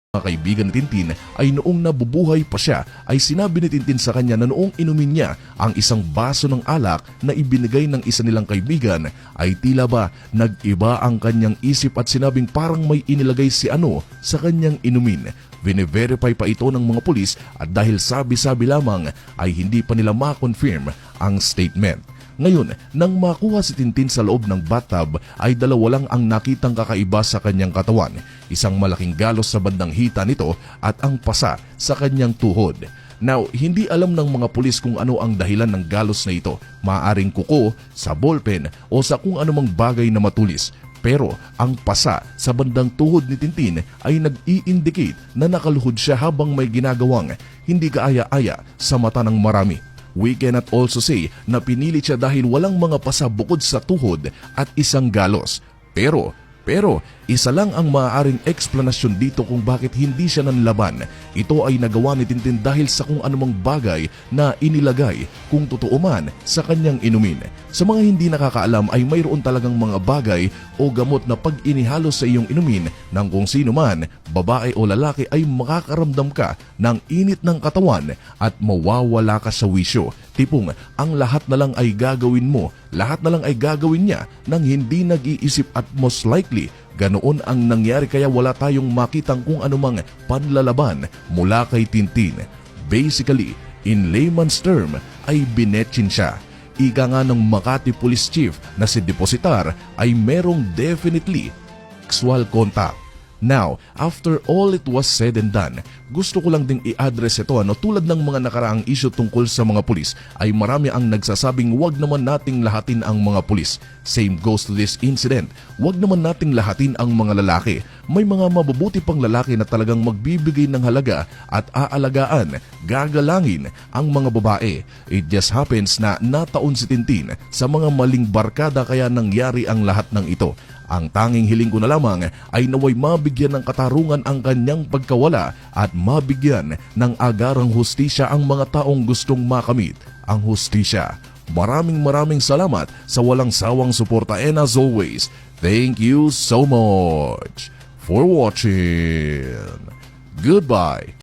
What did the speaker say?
Mga kaibigan ni Tintin ay noong nabubuhay pa siya ay sinabi ni Tintin sa kanya na noong inumin niya ang isang baso ng alak na ibinigay ng isa nilang kaibigan ay tila ba nag-iba ang kanyang isip at sinabing parang may inilagay si ano sa kanyang inumin. Vine-verify pa ito ng mga pulis at dahil sabi-sabi lamang ay hindi pa nila ma-confirm ang statement. Ngayon, nang makuha si Tintin sa loob ng bathtub ay dalawa lang ang nakitang kakaiba sa kanyang katawan. Isang malaking galos sa bandang hita nito at ang pasa sa kanyang tuhod. Now, hindi alam ng mga pulis kung ano ang dahilan ng galos na ito. Maaaring kuko, sa ballpen o sa kung anumang bagay na matulis. Pero ang pasa sa bandang tuhod ni Tintin ay nag-i-indicate na nakaluhod siya habang may ginagawang hindi kaaya-aya sa mata ng marami. We cannot also say na pinili siya dahil walang mga pasa bukod sa tuhod at isang galos. Pero isa lang ang maaaring eksplanasyon dito kung bakit hindi siya nanlaban. Ito ay nagawa ni Tintin dahil sa kung anumang bagay na inilagay kung totoo man sa kanyang inumin. Sa mga hindi nakakaalam ay mayroon talagang mga bagay o gamot na pag inihalo sa iyong inumin ng kung sino man, babae o lalaki ay makakaramdam ka ng init ng katawan at mawawala ka sa wisyo. Tipong ang lahat na lang ay gagawin mo, lahat na lang ay gagawin niya nang hindi nag-iisip at most likely ganoon ang nangyari kaya wala tayong makitang kung anumang panlalaban mula kay Tintin. Basically, in layman's term ay binetchin siya. Ika nga ng Makati Police Chief na si Depositar ay merong definitely sexual contact. Now, after all it was said and done, gusto ko lang ding i-address ito tulad ng mga nakaraang issue tungkol sa mga pulis ay marami ang nagsasabing wag naman nating lahatin ang mga pulis. Same goes to this incident, wag naman nating lahatin ang mga lalaki. May mga mabubuti pang lalaki na talagang magbibigay ng halaga at aalagaan, gagalangin ang mga babae. It just happens na nataon si Tintin sa mga maling barkada kaya nangyari ang lahat ng ito. Ang tanging hiling ko na lamang ay naway mabigyan ng katarungan ang kanyang pagkawala at mabigyan ng agarang hustisya ang mga taong gustong makamit ang hustisya. Maraming salamat sa walang sawang suporta and as always, thank you so much for watching. Goodbye.